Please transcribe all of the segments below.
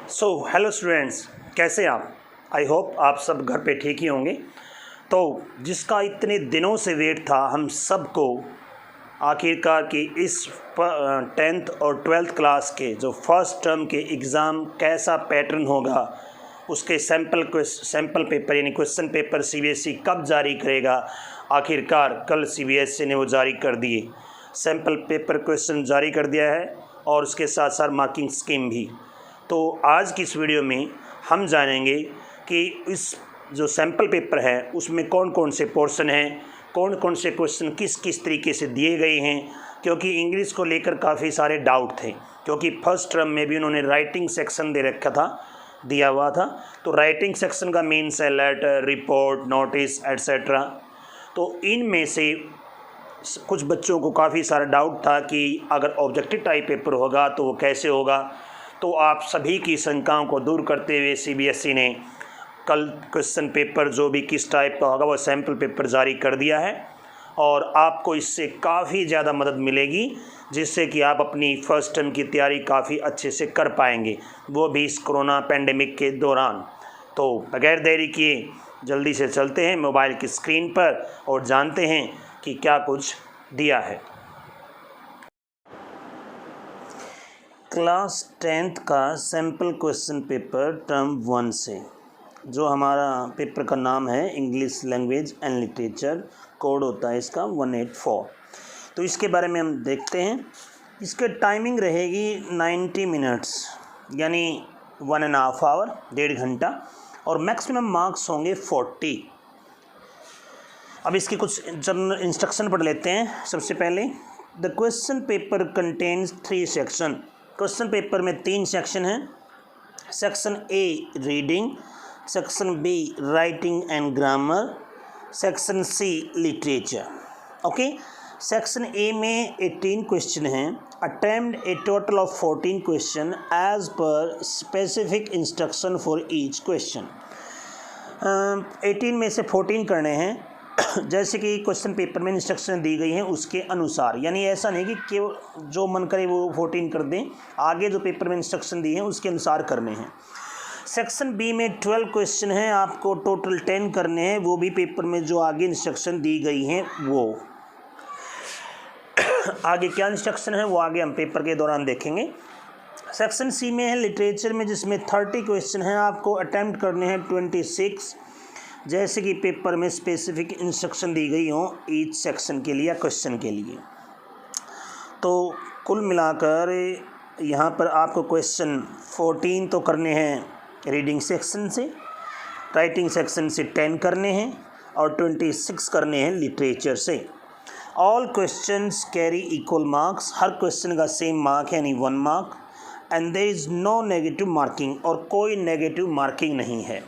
Hello students, कैसे आप? I hope आप सब घर पे ठीक ही होंगे। तो जिसका इतने दिनों से वेट था हम सबको, आखिरकार कि इस 10th और 12th क्लास के जो फर्स्ट टर्म के एग्ज़ाम कैसा पैटर्न होगा, उसके सैम्पल पेपर यानी क्वेश्चन पेपर सीबीएसई कब जारी करेगा। आखिरकार कल सीबीएसई ने वो जारी कर दिए, सैम्पल पेपर क्वेश्चन जारी कर दिया है और उसके साथ साथ मार्किंग स्कीम भी। तो आज की इस वीडियो में हम जानेंगे कि इस जो सैम्पल पेपर है उसमें कौन कौन से पोर्शन हैं, कौन कौन से क्वेश्चन किस किस तरीके से दिए गए हैं। क्योंकि इंग्लिश को लेकर काफ़ी सारे डाउट थे, क्योंकि फर्स्ट टर्म में भी उन्होंने राइटिंग सेक्शन दे रखा था, दिया हुआ था। तो राइटिंग सेक्शन का मीन्स है लेटर, रिपोर्ट, नोटिस एट्सेट्रा। तो इनमें से कुछ बच्चों को काफ़ी सारा डाउट था कि अगर ऑब्जेक्टिव टाइप पेपर होगा तो वो कैसे होगा। तो आप सभी की शंकाओं को दूर करते हुए सीबीएसई ने कल क्वेश्चन पेपर जो भी किस टाइप का होगा वो सैम्पल पेपर जारी कर दिया है और आपको इससे काफ़ी ज़्यादा मदद मिलेगी, जिससे कि आप अपनी फ़र्स्ट टर्म की तैयारी काफ़ी अच्छे से कर पाएंगे, वो भी इस कोरोना पेंडेमिक के दौरान। तो बगैर देरी किए जल्दी से चलते हैं मोबाइल की स्क्रीन पर और जानते हैं कि क्या कुछ दिया है। क्लास 10th का सैम्पल क्वेश्चन पेपर टर्म 1 से, जो हमारा पेपर का नाम है English language and literature, code होता है इसका 184। तो इसके बारे में हम देखते हैं। इसके टाइमिंग रहेगी 90 मिनट्स यानी 1.5 आवर, 1.5 घंटा, और मैक्सिमम मार्क्स होंगे 40। अब इसके कुछ जनरल इंस्ट्रक्शन पढ़ लेते हैं। सबसे पहले, the question paper contains 3 section. Question paper में 3 सेक्शन हैं। Section A reading, section B writing and grammar, section C literature. Okay, section A में 18 क्वेश्चन हैं। Attempt a total of 14 question as per specific instruction for each question. 18 में से 14 करने हैं जैसे कि क्वेश्चन पेपर में इंस्ट्रक्शन दी गई हैं उसके अनुसार, यानी ऐसा नहीं कि जो मन करे वो 14 कर दें, आगे जो पेपर में इंस्ट्रक्शन दी हैं उसके अनुसार करने हैं। सेक्शन बी में 12 क्वेश्चन हैं, आपको टोटल 10 करने हैं, वो भी पेपर में जो आगे इंस्ट्रक्शन दी गई हैं वो। आगे क्या इंस्ट्रक्शन है वो आगे हम पेपर के दौरान देखेंगे। सेक्शन सी में है लिटरेचर में, जिसमें 30 क्वेश्चन हैं, आपको अटैम्प्ट करने हैं 26, जैसे कि पेपर में स्पेसिफिक इंस्ट्रक्शन दी गई हो ईच सेक्शन के लिए या क्वेश्चन के लिए। तो कुल मिलाकर यहाँ पर आपको क्वेश्चन 14 तो करने हैं रीडिंग सेक्शन से, राइटिंग सेक्शन से 10 करने हैं और 26 करने हैं लिटरेचर से। All questions carry equal marks, हर क्वेश्चन का सेम मार्क है यानी 1 mark, and there is no negative marking, और कोई नेगेटिव मार्किंग नहीं है।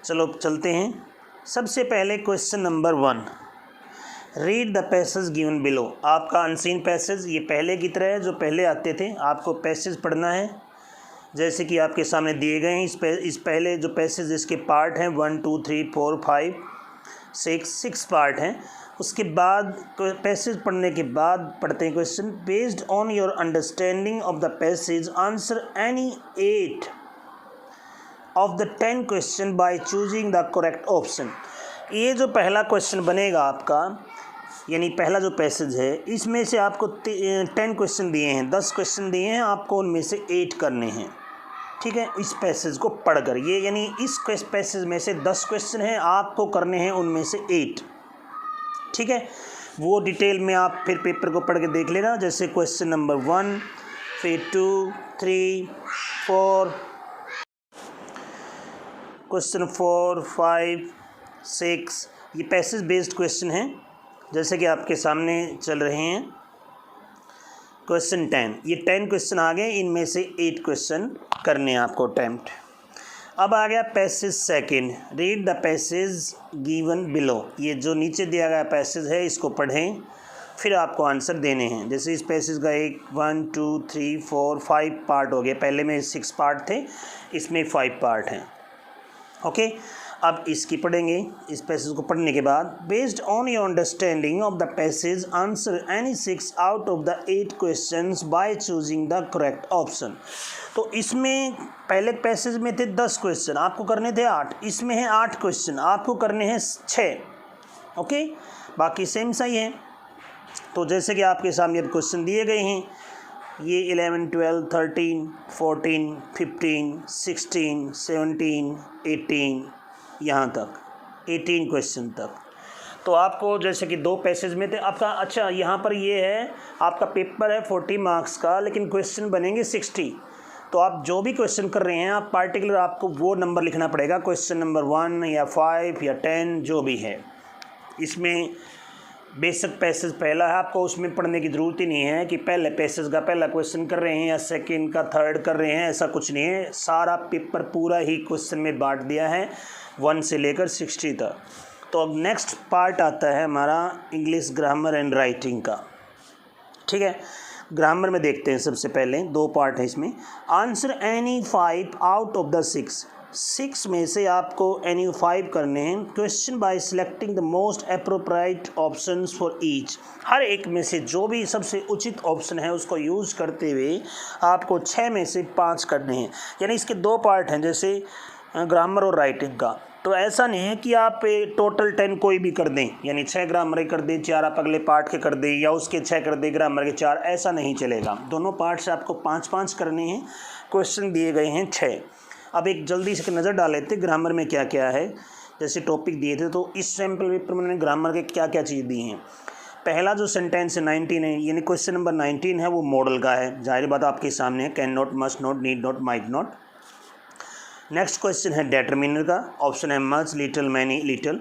चलो चलते हैं। सबसे पहले question number 1, read the passage given below. आपका अनसीन पैसेज ये पहले की तरह है, जो पहले आते थे, आपको पैसेज पढ़ना है जैसे कि आपके सामने दिए गए हैं। इस पहले जो पैसेज इसके पार्ट हैं 1 2 3 4 5 6 पार्ट हैं। उसके बाद पैसेज पढ़ने के बाद पढ़ते हैं question. Based on your understanding of the passage answer any 8 of the 10 question by choosing the correct option. ये जो पहला क्वेश्चन बनेगा आपका, यानी पहला जो पैसेज है, इसमें से आपको 10 क्वेश्चन दिए हैं, 10 क्वेश्चन दिए हैं, आपको उनमें से 8 करने हैं। ठीक है, इस पैसेज को पढ़कर, ये यानी इस पैसेज में से 10 क्वेश्चन हैं, आपको करने हैं उनमें से 8। ठीक है, वो डिटेल में आप फिर पेपर को पढ़ के देख लेना, जैसे क्वेश्चन नंबर 1, फिर 2 3 4, क्वेश्चन 4 5 6, ये पैसेज बेस्ड क्वेश्चन हैं जैसे कि आपके सामने चल रहे हैं। क्वेश्चन 10, ये 10 क्वेश्चन आ गए, इनमें से 8 क्वेश्चन करने हैं आपको अटैम्प्ट। अब आ गया passage second, read the passage given below. ये जो नीचे दिया गया पैसेज है इसको पढ़ें, फिर आपको आंसर देने हैं। जैसे इस पैसेज का 1 2 3 4 5 पार्ट हो गए, पहले में 6 पार्ट थे, इसमें 5 पार्ट हैं। ओके, अब इसकी पढ़ेंगे। इस पैसेज को पढ़ने के बाद based on your understanding of the passage answer any 6 out of the 8 questions by choosing the correct option. तो इसमें पहले पैसेज में थे 10 क्वेश्चन, आपको करने थे 8, इसमें है 8 क्वेश्चन, आपको करने हैं 6। ओके, बाकी सेम सही है। तो जैसे कि आपके सामने अब क्वेश्चन दिए गए हैं, ये 11, 12, 13, 14, 15, 16, 17, 18 यहाँ तक 18 क्वेश्चन तक। तो आपको जैसे कि 2 पैसेज में थे आपका, अच्छा यहाँ पर ये है आपका पेपर है 40 मार्क्स का, लेकिन क्वेश्चन बनेंगे 60। तो आप जो भी क्वेश्चन कर रहे हैं आप पार्टिकुलर आपको वो नंबर लिखना पड़ेगा, क्वेश्चन नंबर 1 या 5 या 10 जो भी है। इसमें बेसिक पैसेज पहला है, आपको उसमें पढ़ने की ज़रूरत ही नहीं है कि पहले पैसेज का पहला क्वेश्चन कर रहे हैं या सेकंड का थर्ड कर रहे हैं, ऐसा कुछ नहीं है। सारा पेपर पूरा ही क्वेश्चन में बांट दिया है 1 से लेकर 60 तक। तो अब नेक्स्ट पार्ट आता है हमारा इंग्लिश ग्रामर एंड राइटिंग का। ठीक है, ग्रामर में देखते हैं। सबसे पहले 2 पार्ट है इसमें। Answer any 5 out of the 6 में से आपको एनी 5 करने हैं। Question by selecting the most appropriate options for each. हर एक में से जो भी सबसे उचित ऑप्शन है उसको यूज़ करते हुए आपको 6 में से 5 करने हैं। यानी इसके 2 पार्ट हैं, जैसे ग्रामर और राइटिंग का। तो ऐसा नहीं है कि आप टोटल 10 कोई भी कर दें, यानी 6 ग्रामर के कर दें, 4 आप अगले पार्ट के कर दें, या उसके 6 कर दें ग्रामर के 4, ऐसा नहीं चलेगा। दोनों पार्ट से आपको 5-5 करने हैं। क्वेश्चन दिए गए हैं 6। अब एक जल्दी से नज़र डाल लेते ग्रामर में क्या क्या है। जैसे टॉपिक दिए थे तो इस सैम्पल पेपर में ग्रामर के क्या क्या चीज़ दी हैं। पहला जो सेंटेंस है 19 है, यानी क्वेश्चन नंबर 19 है, वो मॉडल का है। जाहिर बात आपके सामने है, can not, must not, need not, might not. Next question है डिटरमिनर का, ऑप्शन है much, little, many, little.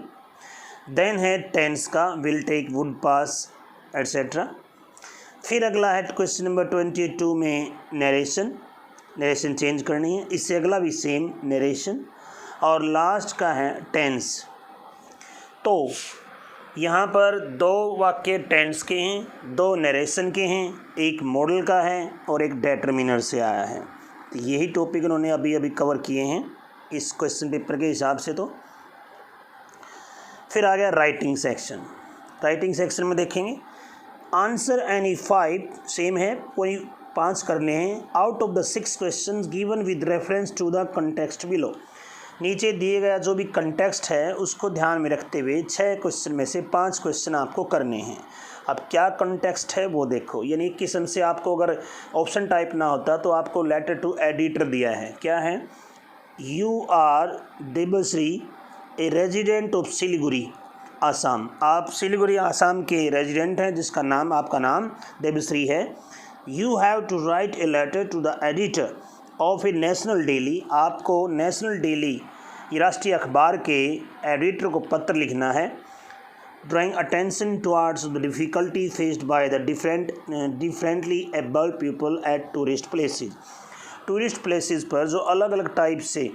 Then है टेंस का, will, take, would, pass, etcetera. फिर अगला है क्वेश्चन नंबर 22 में नरेशन चेंज करनी है। इससे अगला भी सेम नरेशन। और लास्ट का है टेंस। तो यहाँ पर 2 वाक्य टेंस के हैं, 2 नरेशन के हैं, एक मॉडल का है और एक डिटरमिनर से आया है। तो यही टॉपिक उन्होंने अभी कवर किए हैं इस क्वेश्चन पेपर के हिसाब से। तो फिर आ गया राइटिंग सेक्शन। राइटिंग सेक्शन में देखेंगे आंसर एनी 5 सेम है, कोई 5 करने हैं। Out of the 6 question given with reference to the context below. नीचे दिए गया जो भी कंटेक्स्ट है उसको ध्यान में रखते हुए 6 क्वेश्चन में से 5 क्वेश्चन आपको करने हैं। अब क्या कंटेक्स्ट है वो देखो, यानी एक किस्म से आपको अगर ऑप्शन टाइप ना होता तो आपको लेटर टू एडिटर दिया है। क्या है? You are Debashree a resident of Siliguri Assam. आप सिलीगुड़ी आसाम के रेजिडेंट हैं जिसका नाम, आपका नाम देबश्री है। You have to write a letter to the editor of a national daily. आपको नेशनल डेली, ये राष्ट्रीय अखबार के एडिटर को पत्र लिखना है। Drawing attention towards the difficulty faced by the differently abled people at tourist places. Tourist places पर जो अलग अलग टाइप से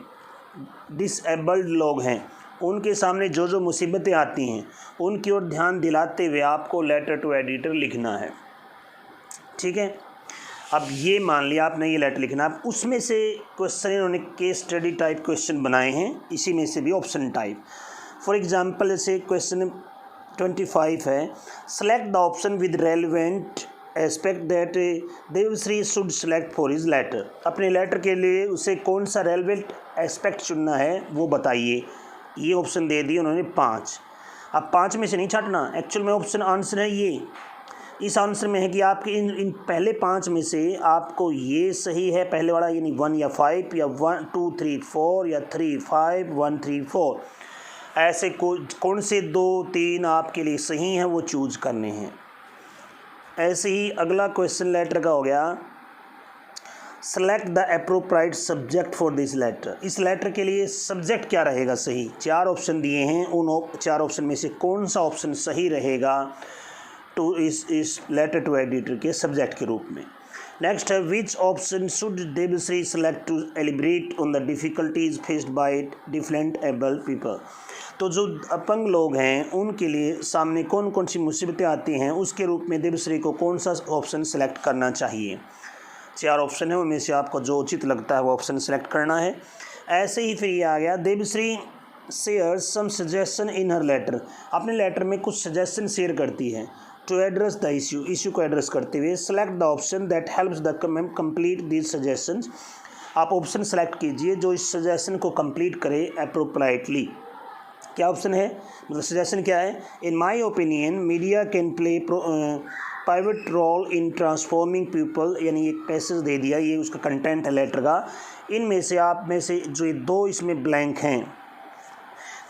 डिसेबल्ड लोग हैं उनके सामने जो जो मुसीबतें आती हैं उनकी ओर ध्यान दिलाते हुए आपको लेटर टू एडिटर लिखना है। ठीक है, अब ये मान लिया आपने ये लेटर लिखना। अब उसमें से क्वेश्चन इन्होंने केस स्टडी टाइप क्वेश्चन बनाए हैं, इसी में से भी ऑप्शन टाइप। फॉर एग्जांपल जैसे क्वेश्चन 25 है, select the option with relevant aspect that Debashree should select for his letter. अपने लेटर के लिए उसे कौन सा रेलिवेंट एस्पेक्ट चुनना है वो बताइए। ये ऑप्शन दे दिए उन्होंने 5। अब 5 में से नहीं छाटना, एक्चुअल में ऑप्शन आंसर है ये। इस आंसर में है कि आपके इन पहले 5 में से आपको ये सही है, पहले वाला, यानी 1 या 5 या 1 2 3 4 या 3 5 1 3 4, ऐसे कौन से 2 3 आपके लिए सही हैं वो चूज करने हैं। ऐसे ही अगला क्वेश्चन लेटर का हो गया, select the appropriate subject for this letter. इस लेटर के लिए सब्जेक्ट क्या रहेगा सही। 4 ऑप्शन दिए हैं, उन 4 ऑप्शन में से कौन सा ऑप्शन सही रहेगा टू इस लेटर टू एडिटर के सब्जेक्ट के रूप में। नेक्स्ट है, which option should Debashree select to elaborate on the difficulties faced by different abled people. तो जो अपंग लोग हैं उनके लिए सामने कौन कौन सी मुसीबतें आती हैं उसके रूप में देबश्री को कौन सा ऑप्शन सेलेक्ट करना चाहिए। 4 ऑप्शन है, उनमें से आपको जो उचित लगता है वो ऑप्शन सेलेक्ट करना है। ऐसे ही फिर ये आ गया, Debashree share some suggestion in her letter, अपने लेटर में कुछ सजेशन शेयर करती है। टू एड्रेस द इशू को एड्रेस करते हुए select the option that helps the complete these suggestions, आप ऑप्शन सेलेक्ट कीजिए जो इस सजेशन को कंप्लीट करे अप्रोप्रिएटली। क्या ऑप्शन है, मतलब सजेशन क्या है? In my opinion media can play pivot role in transforming people, यानी एक पैसेज दे दिया, ये उसका कंटेंट है लेटर का। इनमें से आप में से जो ये दो इसमें ब्लैंक हैं,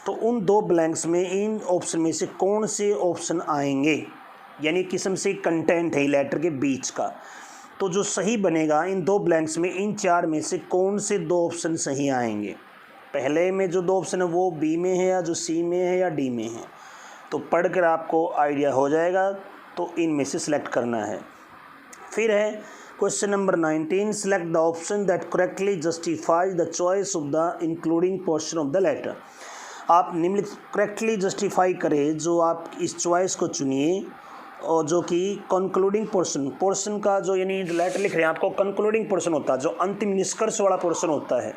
तो उन दो ब्लैंक्स में इन ऑप्शन में से कौन से ऑप्शन आएंगे, यानी किस्म से कंटेंट है लेटर के बीच का। तो जो सही बनेगा इन दो ब्लैंक्स में, इन चार में से कौन से दो ऑप्शन सही आएंगे। पहले में जो दो ऑप्शन है वो बी में है, या जो सी में है, या डी में है। तो पढ़कर आपको आइडिया हो जाएगा, तो इनमें से सिलेक्ट करना है। फिर है question number 19, select the option that correctly justifies the choice of the including portion of the letter. आप निम्नलिखित करेक्टली जस्टिफाई करें जो आप इस चॉइस को चुनिए, और जो कि कंक्लूडिंग पोर्शन का जो, यानी लेटर लिख रहे हैं आपको, कंक्लूडिंग पोर्शन होता है, जो अंतिम निष्कर्ष वाला पोर्शन होता है,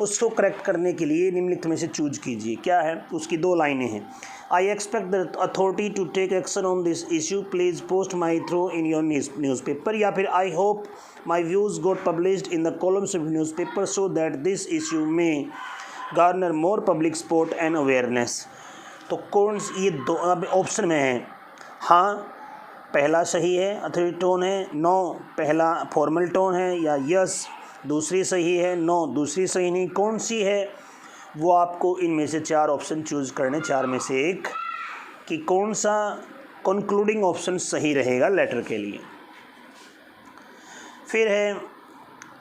उसको करेक्ट करने के लिए निम्नलिखित में से चूज कीजिए। क्या है, उसकी दो लाइनें हैं। I expect the authority to take action on this issue, please post my through in your newspaper, या फिर I hope my views got published in the columns of newspaper so that this issue may garner more public support and awareness. तो कौन ये दो अब option में है? हाँ पहला सही है, अथॉरिटी टोन है। नो पहला फॉर्मल टोन है। या यस दूसरी सही है। नो दूसरी सही नहीं। कौन सी है वो आपको इनमें से चार ऑप्शन चूज़ करने, चार में से एक, कि कौन सा कंक्लूडिंग ऑप्शन सही रहेगा लेटर के लिए। फिर है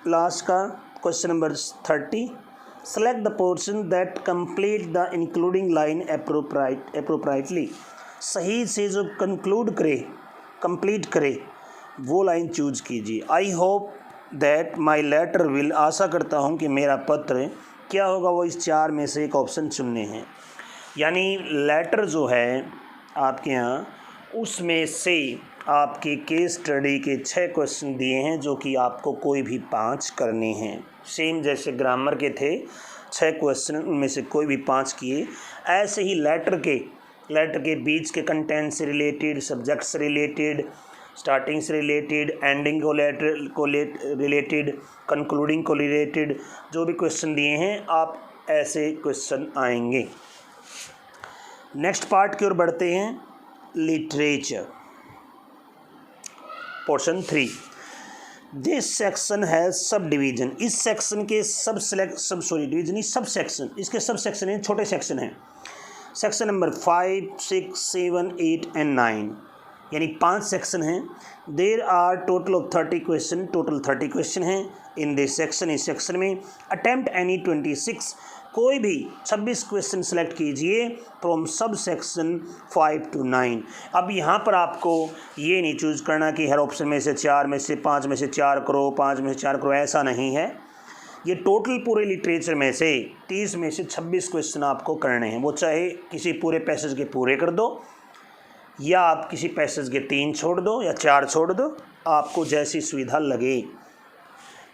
लास्ट का question number 30, select the portion that complete the including line appropriately. सही से जो कंक्लूड करे, कंप्लीट करे, वो लाइन चूज कीजिए। I hope that my letter will, आशा करता हूँ कि मेरा पत्र क्या होगा, वो इस चार में से एक ऑप्शन चुनने हैं। यानी लेटर जो है आपके यहाँ, उसमें से आपके केस स्टडी के 6 क्वेश्चन दिए हैं, जो कि आपको कोई भी 5 करने हैं। सेम जैसे ग्रामर के थे 6 क्वेश्चन, उनमें से कोई भी 5 किए। ऐसे ही लेटर के बीच के कंटेंट से रिलेटेड, सब्जेक्ट से रिलेटेड, स्टार्टिंग से रिलेटेड, एंडिंग को रिलेटेड, कंक्लूडिंग को रिलेटेड जो भी क्वेश्चन दिए हैं, आप ऐसे क्वेश्चन आएंगे। नेक्स्ट पार्ट की ओर बढ़ते हैं, लिटरेचर पोर्शन 3। दिस सेक्शन है सब डिवीजन। इस सेक्शन के सब सेक्शन, इसके सब सेक्शन हैं, छोटे सेक्शन हैं। सेक्शन नंबर 5, 6, 7, 8 एंड 9, यानी 5 सेक्शन हैं। There are total of 30 question, total 30 question हैं इन दिस सेक्शन। इस सेक्शन में अटेम्प्ट एनी 26, कोई भी 26 क्वेश्चन सेलेक्ट कीजिए फ्रॉम सब सेक्शन 5 to 9। अब यहाँ पर आपको ये नहीं चूज़ करना कि हर ऑप्शन में से 4 में से 5 में से 4 करो, 5 में से 4 करो, ऐसा नहीं है। ये टोटल पूरे लिटरेचर में से 30 में से 26 क्वेश्चन आपको करने हैं। वो चाहे किसी पूरे पैसेज के पूरे कर दो, या आप किसी पैसेज के 3 छोड़ दो, या 4 छोड़ दो, आपको जैसी सुविधा लगे।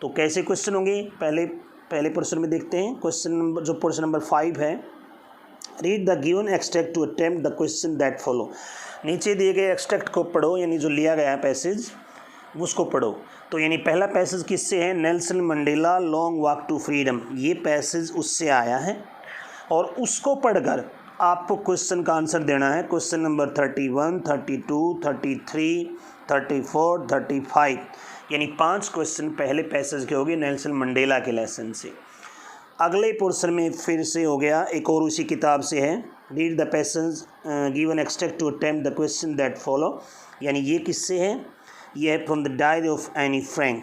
तो कैसे क्वेश्चन होंगे, पहले पोर्शन में देखते हैं। क्वेश्चन नंबर, जो पोर्शन नंबर 5 है, read the given extract to attempt the question that follow. नीचे दिए गए एक्सट्रैक्ट को पढ़ो, यानी जो लिया गया है पैसेज उसको पढ़ो। तो यानी पहला पैसेज किससे है? Nelson Mandela long walk to freedom. ये पैसेज उससे आया है, और उसको पढ़कर आपको क्वेश्चन का आंसर देना है। क्वेश्चन नंबर 31, 32, 33, 34, 35, यानी 5 क्वेश्चन पहले पैसेज के हो गए नेल्सन मंडेला के लेसन से। अगले पोर्शन में फिर से हो गया, एक और उसी किताब से है, read the passage given extract to attempt the question that follow. यानी ये किससे है? ये है from the diary of Anne Frank.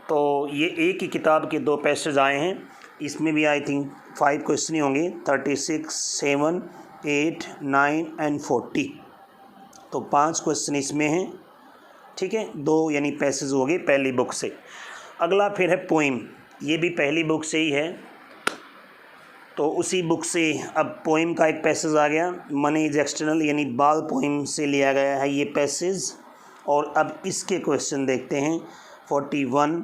तो ये एक ही किताब के 2 पैसेज आए हैं। इसमें भी आई थिंक 5 क्वेश्चन ही होंगे, 36, 7, 8, 9 एंड 40। तो 5 क्वेश्चन इसमें हैं, ठीक है। 2 यानी पैसेज हो गए पहली बुक से। अगला फिर है पोइम, ये भी पहली बुक से ही है। तो उसी बुक से अब पोइम का एक पैसेज आ गया, मनी इज एक्सटर्नल, यानी बाल पोइम से लिया गया है ये पैसेज। और अब इसके क्वेश्चन देखते हैं, 41,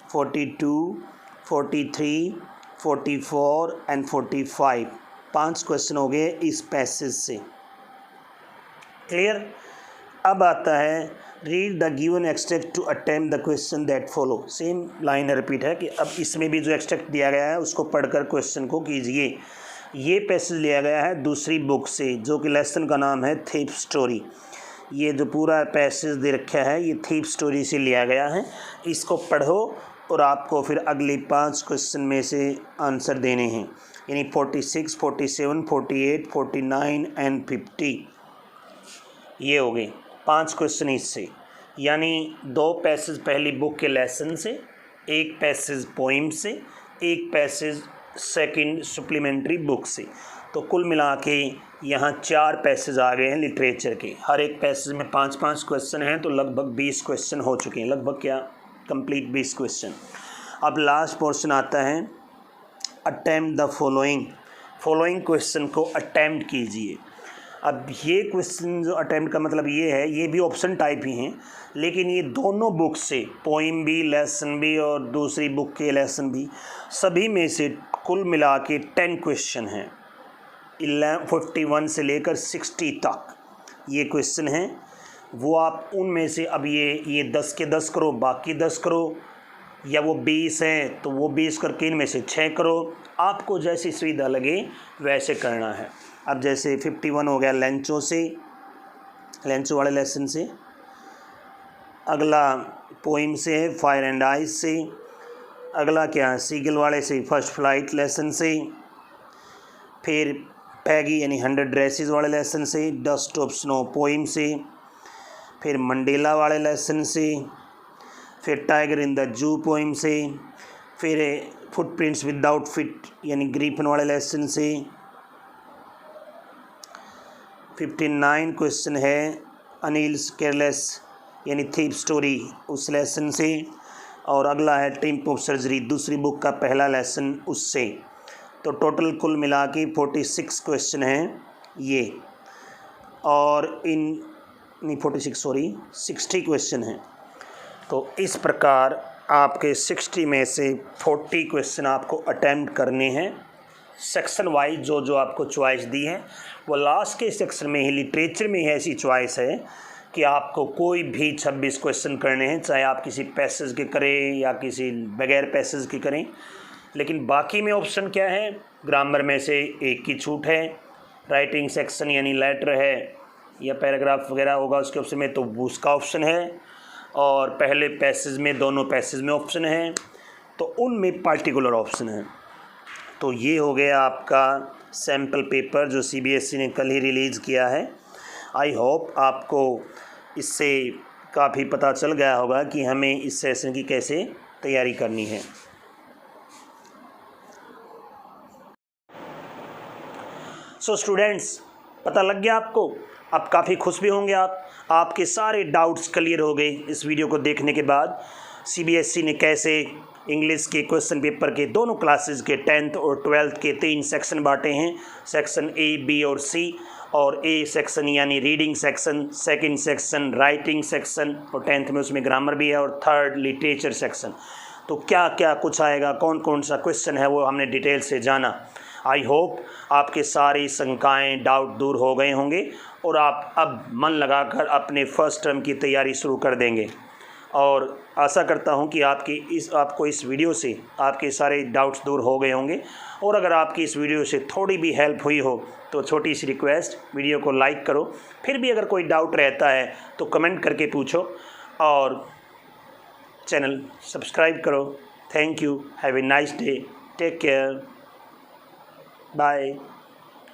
42, 43, 44 एंड 45, 5 क्वेश्चन हो गए इस पैसेज से। क्लियर। अब आता है read the given extract to attempt the question that follow. Same line repeat है कि अब इसमें भी जो एक्सट्रैक्ट दिया गया है उसको पढ़कर क्वेश्चन को कीजिए। ये पैसेज लिया गया है दूसरी बुक से, जो कि लेसन का नाम है थीफ स्टोरी। ये जो पूरा पैसेज दे रखा है ये थीफ स्टोरी से लिया गया है। इसको पढ़ो और आपको फिर अगले 5 क्वेश्चन में से आंसर देने हैं, यानी 46, 47, 48, 49 एंड 50। ये हो गए 5 क्वेश्चन इससे, यानी 2 पैसेज पहली बुक के लेसन से, 1 पैसेज पोइम से, 1 पैसेज सेकंड सप्लीमेंट्री बुक से। तो कुल मिला के यहाँ 4 पैसेज आ गए हैं लिटरेचर के। हर एक पैसेज में 5-5 क्वेश्चन हैं, तो लगभग 20 क्वेश्चन हो चुके हैं, लगभग क्या कंप्लीट 20 क्वेश्चन। अब लास्ट पोर्शन आता है अटेम्प्ट द फॉलोइंग क्वेश्चन को अटेम्प्ट कीजिए। अब ये क्वेश्चन जो अटेम्प्ट का मतलब ये है, ये भी ऑप्शन टाइप ही हैं, लेकिन ये दोनों बुक से, पोइम भी, लेसन भी और दूसरी बुक के लेसन भी, सभी में से कुल मिला के 10 क्वेश्चन हैं। 51 से लेकर 60 तक ये क्वेश्चन हैं। वो आप उनमें से अब ये 10 के 10 करो, बाकी 10 करो, या वो 20 हैं तो वो 20 करके इनमें से 6 करो। आपको जैसी सुविधा लगे वैसे करना है। अब जैसे 51 हो गया लेंचो वाले लेसन से, अगला पोइम से है फायर एंड आइस से, अगला क्या है सीगल वाले से फर्स्ट फ्लाइट लेसन से, फिर पैगी यानी 100 ड्रेसेस वाले लेसन से, डस्ट ऑफ स्नो पोइम से, फिर मंडेला वाले लेसन से, फिर tiger in the zoo poem से, फिर फुटप्रिंट्स विदाउट फिट यानी ग्रीफन वाले लेसन से। 59 क्वेश्चन है अनिल्स केयरलेस यानी थीफ स्टोरी उस लेसन से, और अगला है टिम्प ऑफ सर्जरी दूसरी बुक का पहला लेसन उससे। तो टोटल कुल मिला के 46 क्वेश्चन हैं ये, और 60 क्वेश्चन हैं। तो इस प्रकार आपके 60 में से 40 क्वेश्चन आपको अटेम्प्ट करने हैं सेक्शन वाइज। जो आपको चॉइस दी है वो लास्ट के सेक्शन में ही, लिटरेचर में ही ऐसी चॉइस है कि आपको कोई भी 26 क्वेश्चन करने हैं, चाहे आप किसी पैसेज के करें या किसी बगैर पैसेज के करें। लेकिन बाकी में ऑप्शन क्या है, ग्रामर में से एक की छूट है, राइटिंग सेक्शन यानी लेटर है या पैराग्राफ वगैरह होगा उसके ऑप्शन में तो उसका ऑप्शन है, और पहले पैसेज में दोनों पैसेज में ऑप्शन है, तो उनमें पार्टिकुलर ऑप्शन है। तो ये हो गया आपका सैम्पल पेपर जो सीबीएसई ने कल ही रिलीज़ किया है। आई होप आपको इससे काफ़ी पता चल गया होगा कि हमें इस सेशन की कैसे तैयारी करनी है। सो स्टूडेंट्स, पता लग गया आपको। अब काफ़ी खुश भी होंगे आपके सारे डाउट्स क्लियर हो गए इस वीडियो को देखने के बाद। सीबीएसई ने कैसे इंग्लिश के क्वेश्चन पेपर के दोनों क्लासेस के 10th और 12th के 3 सेक्शन बांटे हैं, सेक्शन ए, बी और सी। और ए सेक्शन यानी reading section, second section writing section, और 10th में उसमें ग्रामर भी है, और 3rd लिटरेचर सेक्शन। तो क्या क्या कुछ आएगा, कौन कौन सा क्वेश्चन है, वो हमने डिटेल से जाना। आई होप आपके सारी शंकाएँ डाउट दूर हो गए होंगे और आप अब मन लगाकर अपने फर्स्ट टर्म की तैयारी शुरू कर देंगे। और आशा करता हूं कि आपको इस वीडियो से आपके सारे डाउट्स दूर हो गए होंगे। और अगर आपकी इस वीडियो से थोड़ी भी हेल्प हुई हो तो छोटी सी रिक्वेस्ट, वीडियो को लाइक करो। फिर भी अगर कोई डाउट रहता है तो कमेंट करके पूछो, और चैनल सब्सक्राइब करो। Thank you, have a nice day, take care, bye.